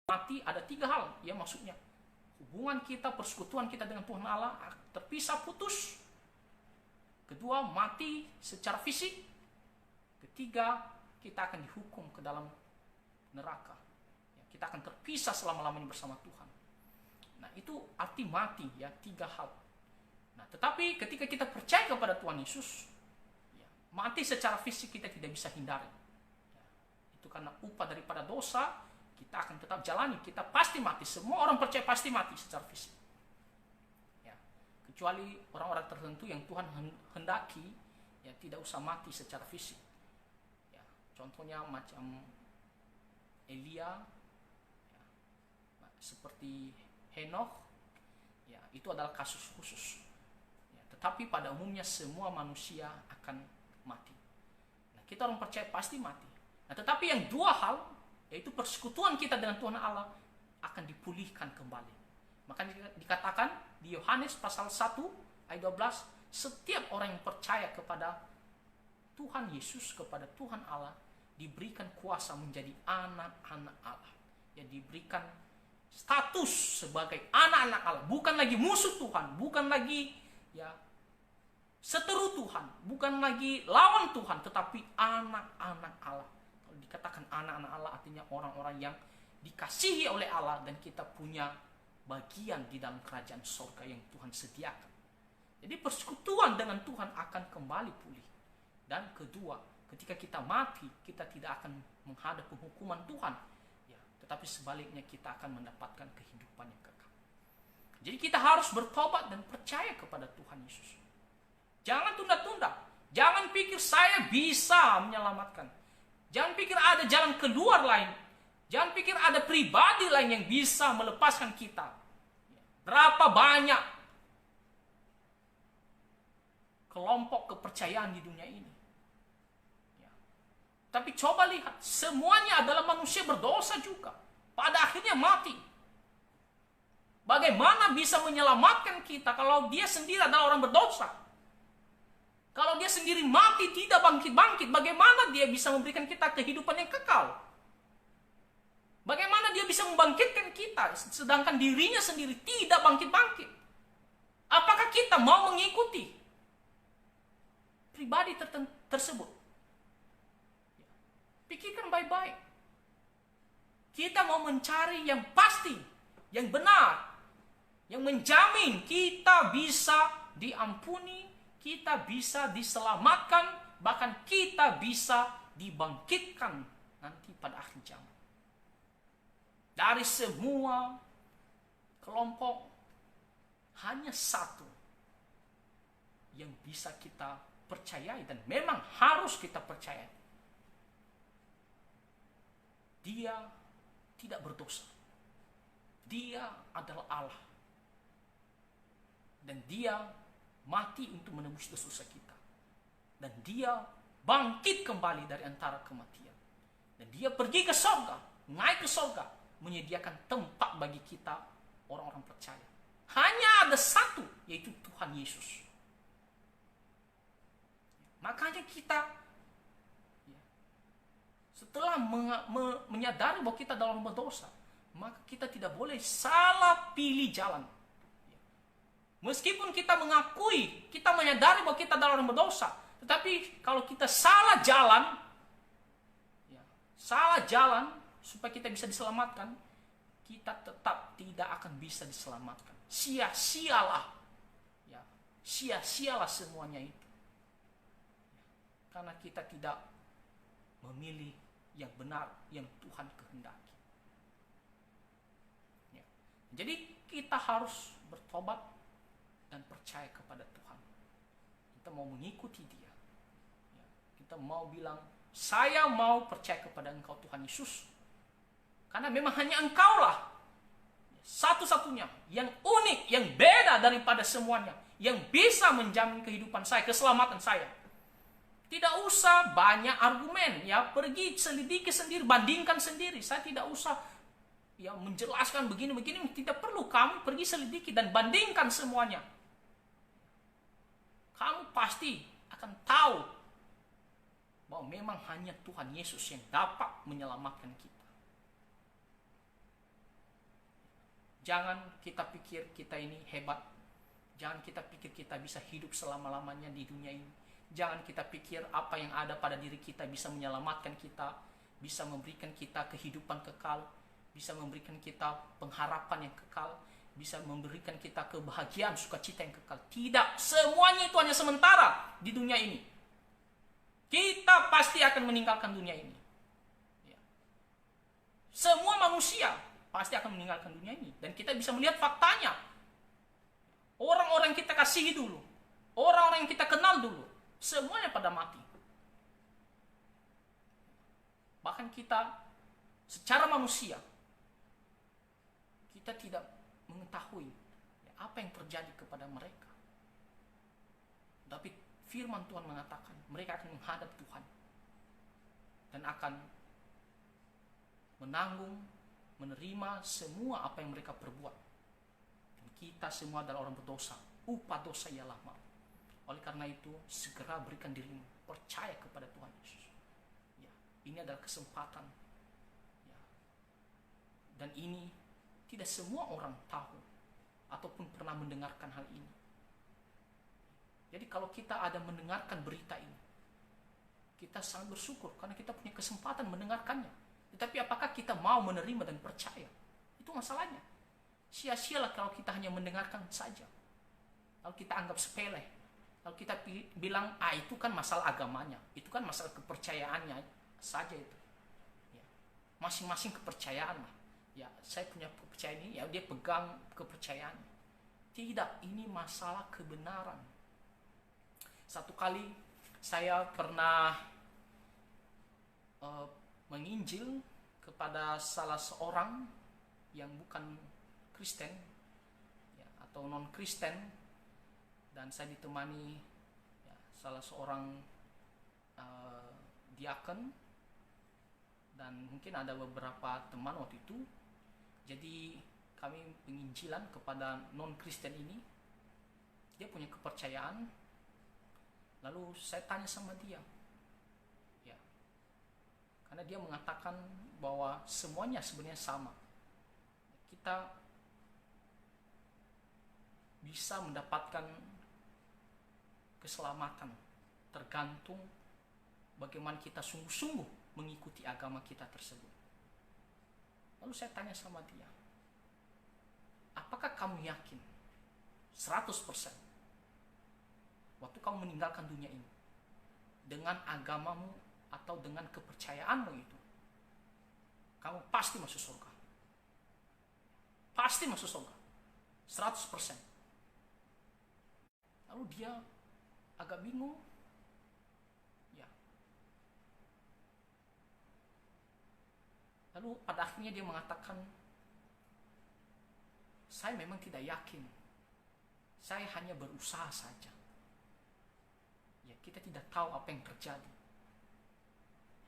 mati ada 3 hal, ya, maksudnya hubungan kita, persekutuan kita dengan Tuhan Allah terpisah, putus. Kedua, mati secara fisik. Ketiga, kita akan dihukum ke dalam neraka. Ya, kita akan terpisah selama-lamanya bersama Tuhan. Nah, itu arti mati, ya, 3 hal. Nah, tetapi ketika kita percaya kepada Tuhan Yesus, ya, mati secara fisik kita tidak bisa hindari. Ya, itu karena upah daripada dosa, kita akan tetap jalani, kita pasti mati. Semua orang percaya pasti mati secara fisik. Ya, kecuali orang-orang tertentu yang Tuhan hendaki, ya, tidak usah mati secara fisik. Ya, contohnya macam Elia, ya, seperti Henokh, ya, itu adalah kasus khusus. Ya, tetapi pada umumnya semua manusia akan mati. Nah, kita orang percaya pasti mati. Nah, tetapi yang 2 hal, yaitu persekutuan kita dengan Tuhan Allah akan dipulihkan kembali. Maka dikatakan di Yohanes pasal 1 ayat 12, setiap orang yang percaya kepada Tuhan Yesus, kepada Tuhan Allah, diberikan kuasa menjadi anak-anak Allah. Ya, diberikan status sebagai anak-anak Allah, bukan lagi musuh Tuhan, bukan lagi, ya, seteru Tuhan, bukan lagi lawan Tuhan, tetapi anak-anak Allah. Dikatakan anak-anak Allah artinya orang-orang yang dikasihi oleh Allah, dan kita punya bagian di dalam kerajaan surga yang Tuhan sediakan. Jadi persekutuan dengan Tuhan akan kembali pulih. Dan kedua, ketika kita mati, kita tidak akan menghadap penghukuman Tuhan, ya, tetapi sebaliknya kita akan mendapatkan kehidupan yang kekal. Jadi kita harus bertobat dan percaya kepada Tuhan Yesus. Jangan tunda-tunda. Jangan pikir saya bisa menyelamatkan. Jangan pikir ada jalan keluar lain. Jangan pikir ada pribadi lain yang bisa melepaskan kita. Berapa banyak kelompok kepercayaan di dunia ini. Ya. Tapi coba lihat, semuanya adalah manusia berdosa juga. Pada akhirnya mati. Bagaimana bisa menyelamatkan kita kalau dia sendiri adalah orang berdosa? Kalau dia sendiri mati tidak bangkit-bangkit, bagaimana dia bisa memberikan kita kehidupan yang kekal? Bagaimana dia bisa membangkitkan kita sedangkan dirinya sendiri tidak bangkit-bangkit? Apakah kita mau mengikuti pribadi tersebut? Pikirkan baik-baik. Kita mau mencari yang pasti, yang benar, yang menjamin kita bisa diampuni, kita bisa diselamatkan, bahkan kita bisa dibangkitkan nanti pada akhir zaman. Dari semua kelompok, hanya satu yang bisa kita percayai dan memang harus kita percayai. Dia tidak berdosa. Dia adalah Allah. Dan dia mati untuk menebus dosa kita. Dan dia bangkit kembali dari antara kematian. Dan dia pergi ke surga, naik ke surga, menyediakan tempat bagi kita orang-orang percaya. Hanya ada satu, yaitu Tuhan Yesus. Makanya kita setelah menyadari bahwa kita dalam berdosa, maka kita tidak boleh salah pilih jalan. Meskipun kita mengakui, kita menyadari bahwa kita dalam berdosa, tetapi kalau kita salah jalan supaya kita bisa diselamatkan, kita tetap tidak akan bisa diselamatkan. Sia-sialah semuanya itu, karena kita tidak memilih yang benar, yang Tuhan kehendaki. Jadi kita harus bertobat dan percaya kepada Tuhan. Kita mau mengikuti Dia. Kita mau bilang, saya mau percaya kepada Engkau Tuhan Yesus. Karena memang hanya Engkaulah satu-satunya yang unik, yang beda daripada semuanya, yang bisa menjamin kehidupan saya, keselamatan saya. Tidak usah banyak argumen, pergi selidiki sendiri, bandingkan sendiri. Saya tidak usah menjelaskan begini-begini, tidak perlu. Kamu pergi selidiki dan bandingkan semuanya. Kamu pasti akan tahu bahwa memang hanya Tuhan Yesus yang dapat menyelamatkan kita. Jangan kita pikir kita ini hebat. Jangan kita pikir kita bisa hidup selama-lamanya di dunia ini. Jangan kita pikir apa yang ada pada diri kita bisa menyelamatkan kita, bisa memberikan kita kehidupan kekal, bisa memberikan kita pengharapan yang kekal, bisa memberikan kita kebahagiaan, sukacita yang kekal. Tidak, semuanya itu hanya sementara di dunia ini. Kita pasti akan meninggalkan dunia ini. Semua manusia pasti akan meninggalkan dunia ini. Dan kita bisa melihat faktanya. Orang-orang yang kita kasihi dulu, orang-orang yang kita kenal dulu, semuanya pada mati. Bahkan kita secara manusia, kita tidak mengetahui apa yang terjadi kepada mereka. Tapi firman Tuhan mengatakan mereka akan menghadap Tuhan dan akan menanggung, menerima semua apa yang mereka perbuat. Dan kita semua adalah orang berdosa. Upah dosa ialah maut. Oleh karena itu, segera berikan dirimu, percaya kepada Tuhan Yesus. Ini adalah kesempatan. Dan ini tidak semua orang tahu ataupun pernah mendengarkan hal ini. Jadi kalau kita ada mendengarkan berita ini, kita sangat bersyukur karena kita punya kesempatan mendengarkannya. Tetapi apakah kita mau menerima dan percaya? Itu masalahnya. Sia-sialah kalau kita hanya mendengarkan saja. Kalau kita anggap sepele. Kalau kita bilang, itu kan masalah agamanya, itu kan masalah kepercayaannya saja itu. Masing-masing kepercayaan lah. Saya punya kepercayaan ini, dia pegang kepercayaannya. Tidak, ini masalah kebenaran. Satu kali saya pernah menginjil kepada salah seorang yang bukan Kristen atau non-Kristen. Dan saya ditemani salah seorang diaken dan mungkin ada beberapa teman waktu itu. Jadi kami penginjilan kepada non-Kristen ini. Dia punya kepercayaan. Lalu saya tanya sama dia, ya, karena dia mengatakan bahwa semuanya sebenarnya sama. Kita bisa mendapatkan keselamatan tergantung bagaimana kita sungguh-sungguh mengikuti agama kita tersebut. Lalu saya tanya sama dia, apakah kamu yakin 100% waktu kamu meninggalkan dunia ini dengan agamamu atau dengan kepercayaanmu itu, kamu pasti masuk surga? Pasti masuk surga 100%. Lalu dia agak bingung, ya. Lalu pada akhirnya dia mengatakan, saya memang tidak yakin, saya hanya berusaha saja. Ya, kita tidak tahu apa yang terjadi.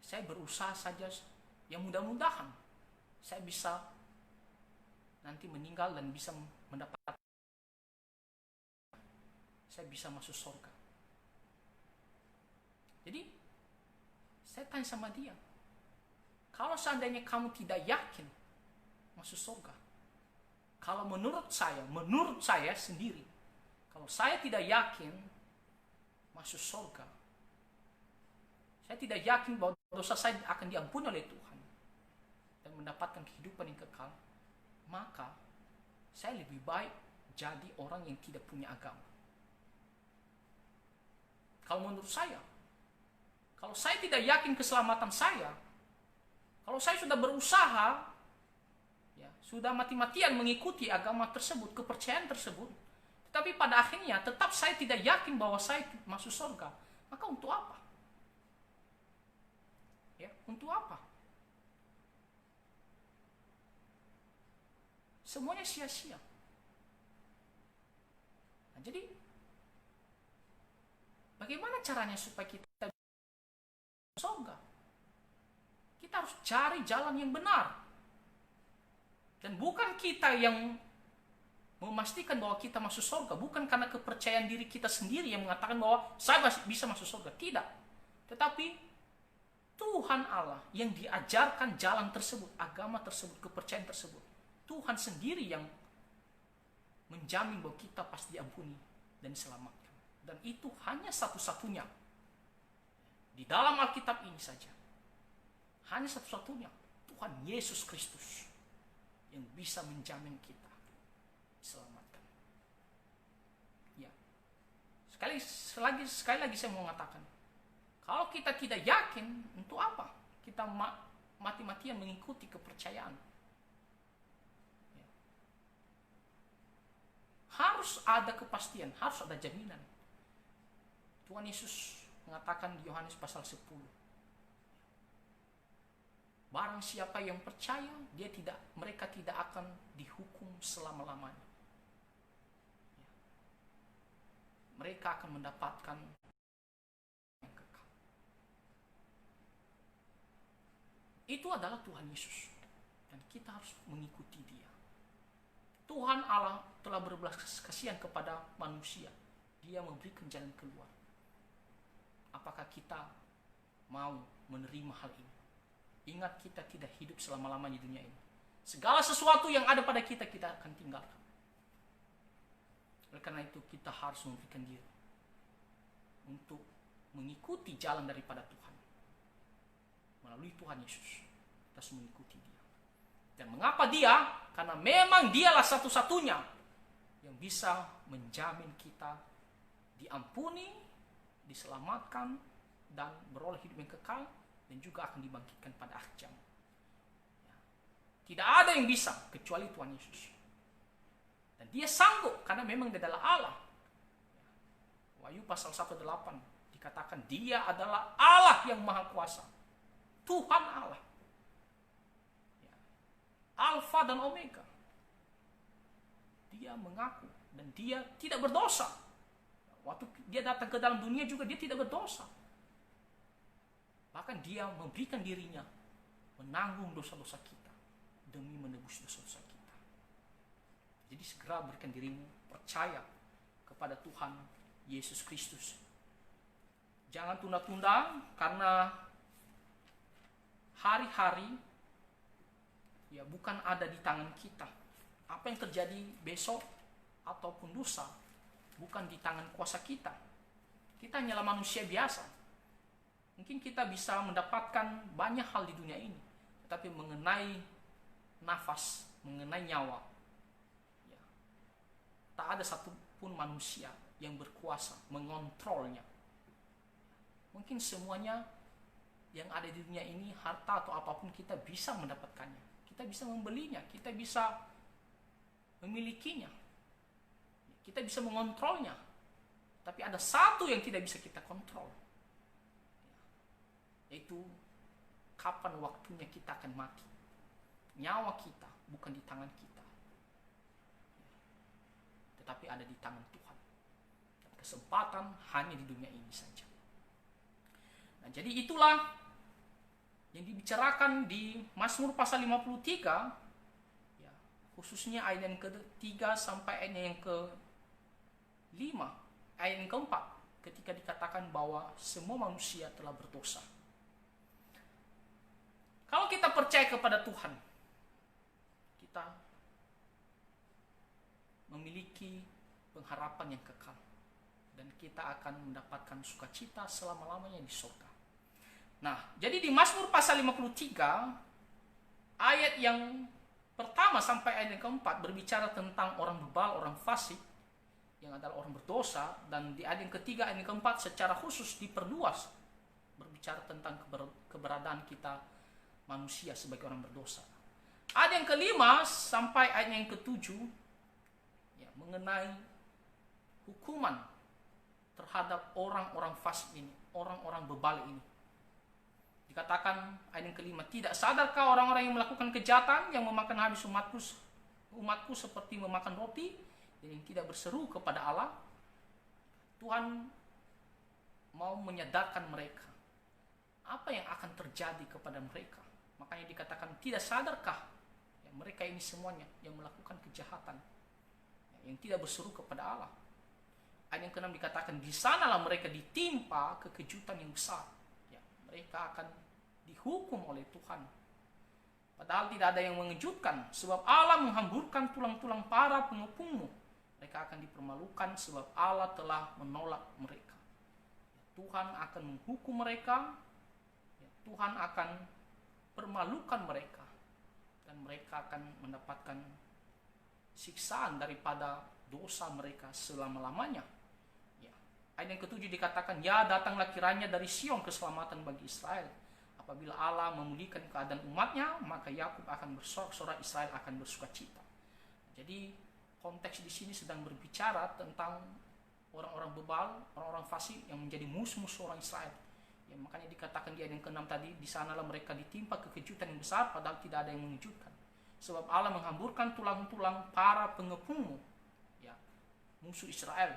Saya berusaha saja, ya mudah-mudahan saya bisa nanti meninggal dan bisa mendapat, saya bisa masuk surga. Jadi saya tanya sama dia, kalau seandainya kamu tidak yakin masuk surga, kalau menurut saya sendiri, kalau saya tidak yakin masuk surga, saya tidak yakin bahwa dosa saya akan diampuni oleh Tuhan dan mendapatkan kehidupan yang kekal, maka saya lebih baik jadi orang yang tidak punya agama. Kalau menurut saya, kalau saya tidak yakin keselamatan saya, kalau saya sudah berusaha, ya, sudah mati-matian mengikuti agama tersebut, kepercayaan tersebut, tetapi pada akhirnya tetap saya tidak yakin bahwa saya masuk surga, maka untuk apa? Ya, untuk apa? Semuanya sia-sia. Nah, jadi bagaimana caranya supaya kita surga? Kita harus cari jalan yang benar. Dan bukan kita yang memastikan bahwa kita masuk surga, bukan karena kepercayaan diri kita sendiri yang mengatakan bahwa saya bisa masuk surga. Tidak. Tetapi Tuhan Allah yang diajarkan jalan tersebut, agama tersebut, kepercayaan tersebut. Tuhan sendiri yang menjamin bahwa kita pasti diampuni dan diselamatkan. Dan itu hanya satu-satunya di dalam Alkitab ini saja. Hanya satu-satunya Tuhan Yesus Kristus yang bisa menjamin kita diselamatkan. Ya. Sekali lagi saya mau mengatakan, kalau kita tidak yakin, untuk apa kita mati-matian mengikuti kepercayaan? Ya. Harus ada kepastian, harus ada jaminan. Tuhan Yesus mengatakan di Yohanes pasal 10, barang siapa yang percaya, mereka tidak akan dihukum selama-lamanya. Ya. Mereka akan mendapatkan yang kekal. Itu adalah Tuhan Yesus, dan kita harus mengikuti Dia. Tuhan Allah telah berbelas kasihan kepada manusia. Dia memberikan jalan keluar. Apakah kita mau menerima hal ini? Ingat, kita tidak hidup selama-lamanya di dunia ini. Segala sesuatu yang ada pada kita, kita akan tinggalkan. Oleh karena itu, kita harus memberikan diri untuk mengikuti jalan daripada Tuhan. Melalui Tuhan Yesus, kita harus mengikuti Dia. Dan mengapa Dia? Karena memang Dialah satu-satunya yang bisa menjamin kita diampuni, diselamatkan, dan beroleh hidup yang kekal, dan juga akan dibangkitkan pada akhir zaman. Ya. Tidak ada yang bisa kecuali Tuhan Yesus. Dan Dia sanggup karena memang Dia adalah Allah. Ya. Wahyu pasal 1:8 dikatakan Dia adalah Allah yang maha kuasa. Tuhan Allah. Ya. Alfa dan Omega. Dia mengaku dan Dia tidak berdosa. Waktu Dia datang ke dalam dunia juga Dia tidak berdosa. Bahkan Dia memberikan dirinya menanggung dosa-dosa kita demi menebus dosa-dosa kita. Jadi segera berikan dirimu percaya kepada Tuhan Yesus Kristus Jangan tunda-tunda, karena hari-hari ya bukan ada di tangan kita. Apa yang terjadi besok ataupun lusa bukan di tangan kuasa kita. Kita hanyalah manusia biasa. Mungkin kita bisa mendapatkan banyak hal di dunia ini, tetapi mengenai nafas, mengenai nyawa, ya, tak ada satupun manusia yang berkuasa mengontrolnya. Mungkin semuanya yang ada di dunia ini, harta atau apapun, kita bisa mendapatkannya, kita bisa membelinya, kita bisa memilikinya, kita bisa mengontrolnya. Tapi ada satu yang tidak bisa kita kontrol, yaitu kapan waktunya kita akan mati. Nyawa kita bukan di tangan kita, tetapi ada di tangan Tuhan. Dan kesempatan hanya di dunia ini saja. Nah, jadi itulah yang dibicarakan di Mazmur pasal 53, ya, khususnya ayat yang ke-3 sampai ayat yang ke-5, ayat yang ke-4, ketika dikatakan bahwa semua manusia telah berdosa. Kalau kita percaya kepada Tuhan, kita memiliki pengharapan yang kekal, dan kita akan mendapatkan sukacita selama-lamanya di surga. Nah, jadi di Mazmur pasal 53, ayat yang pertama sampai ayat yang keempat berbicara tentang orang bebal, orang fasik, yang adalah orang berdosa. Dan di ayat yang ketiga, ayat yang keempat secara khusus diperluas, berbicara tentang keberadaan kita manusia sebagai orang berdosa. Ayat yang kelima sampai ayat yang ketujuh, ya, mengenai hukuman terhadap orang-orang fasik ini, orang-orang bebal ini. Dikatakan ayat yang kelima, tidak sadarkah orang-orang yang melakukan kejahatan, yang memakan habis umatku seperti memakan roti, dan yang tidak berseru kepada Allah? Tuhan mau menyadarkan mereka apa yang akan terjadi kepada mereka. Makanya dikatakan, tidak sadarkah ya, mereka ini semuanya yang melakukan kejahatan, ya, yang tidak berseru kepada Allah. Ayat yang ke-6 dikatakan, di sanalah mereka ditimpa kekejutan yang besar. Ya, mereka akan dihukum oleh Tuhan. Padahal tidak ada yang mengejutkan, sebab Allah menghamburkan tulang-tulang para pengepungmu. Mereka akan dipermalukan sebab Allah telah menolak mereka. Tuhan akan menghukum mereka, Tuhan akan permalukan mereka, dan mereka akan mendapatkan siksaan daripada dosa mereka selama-lamanya. Ya. Ayat yang ke-7 dikatakan, ya, datanglah kiranya dari Sion keselamatan bagi Israel. Apabila Allah memulihkan keadaan umatnya, maka Yakub akan bersorak-sorai, Israel akan bersukacita. Jadi konteks di sini sedang berbicara tentang orang-orang bebal, orang-orang fasik yang menjadi musuh-musuh orang Israel. Ya, makanya dikatakan di ayat yang ke-6 tadi, di sanalah mereka ditimpa kekejutan yang besar, padahal tidak ada yang mengejutkan. Sebab Allah menghamburkan tulang-tulang para pengepungmu, ya, musuh Israel.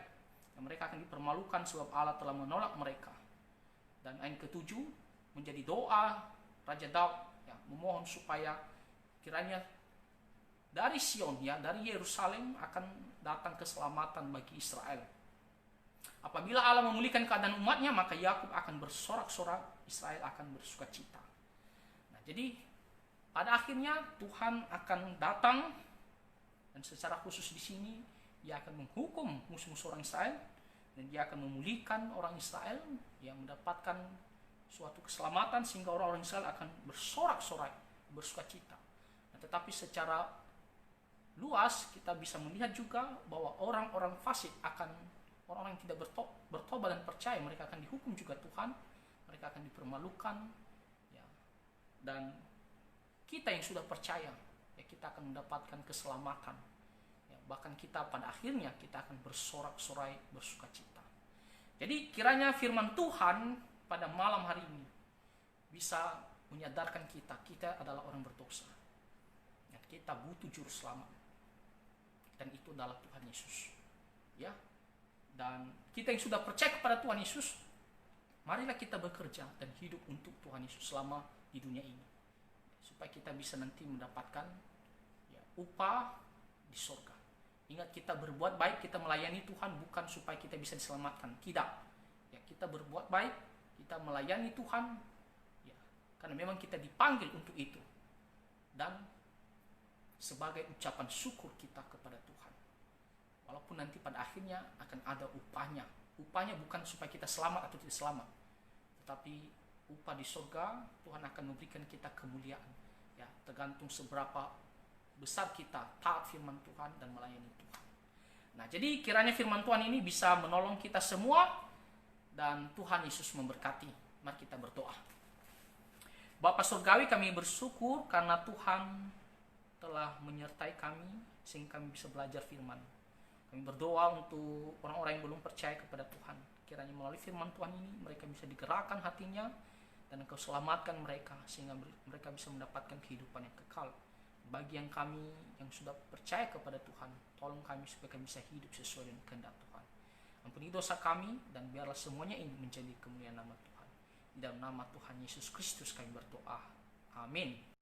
Dan mereka akan dipermalukan sebab Allah telah menolak mereka. Dan ayat ke-7 menjadi doa Raja Daud, ya, memohon supaya kiranya dari Sion, ya, dari Yerusalem akan datang keselamatan bagi Israel. Apabila Allah memulihkan keadaan umatnya, maka Yakub akan bersorak-sorak, Israel akan bersukacita. Nah, jadi pada akhirnya Tuhan akan datang, dan secara khusus di sini Dia akan menghukum musuh-musuh orang Israel, dan Dia akan memulihkan orang Israel yang mendapatkan suatu keselamatan, sehingga orang-orang Israel akan bersorak-sorai, bersukacita. Nah, tetapi secara luas kita bisa melihat juga bahwa orang-orang fasik akan, orang-orang yang tidak bertobat dan percaya, mereka akan dihukum juga Tuhan, mereka akan dipermalukan, ya. Dan kita yang sudah percaya, ya, kita akan mendapatkan keselamatan, ya, bahkan kita pada akhirnya kita akan bersorak-sorai, bersukacita. Jadi kiranya firman Tuhan pada malam hari ini bisa menyadarkan kita adalah orang berdosa, ya, kita butuh juru selamat, dan itu adalah Tuhan Yesus, ya. Dan kita yang sudah percaya kepada Tuhan Yesus, marilah kita bekerja dan hidup untuk Tuhan Yesus selama di dunia ini, supaya kita bisa nanti mendapatkan, ya, upah di surga. Ingat, kita berbuat baik, kita melayani Tuhan bukan supaya kita bisa diselamatkan, tidak. Ya, kita berbuat baik, kita melayani Tuhan, ya, karena memang kita dipanggil untuk itu. Dan sebagai ucapan syukur kita kepada Tuhan. Walaupun nanti pada akhirnya akan ada upahnya. Upahnya bukan supaya kita selamat atau tidak selamat, tetapi upah di surga Tuhan akan memberikan kita kemuliaan. Ya, tergantung seberapa besar kita taat firman Tuhan dan melayani Tuhan. Nah, jadi kiranya firman Tuhan ini bisa menolong kita semua dan Tuhan Yesus memberkati. Mari kita berdoa. Bapa Surgawi, kami bersyukur karena Tuhan telah menyertai kami sehingga kami bisa belajar firman. Kami berdoa untuk orang-orang yang belum percaya kepada Tuhan. Kiranya melalui firman Tuhan ini mereka bisa digerakkan hatinya dan Engkau selamatkan mereka sehingga mereka bisa mendapatkan kehidupan yang kekal. Bagi yang kami yang sudah percaya kepada Tuhan, tolong kami supaya kami bisa hidup sesuai dengan kehendak Tuhan. Ampuni dosa kami dan biarlah semuanya ini menjadi kemuliaan nama Tuhan. Di dalam nama Tuhan Yesus Kristus kami berdoa. Amin.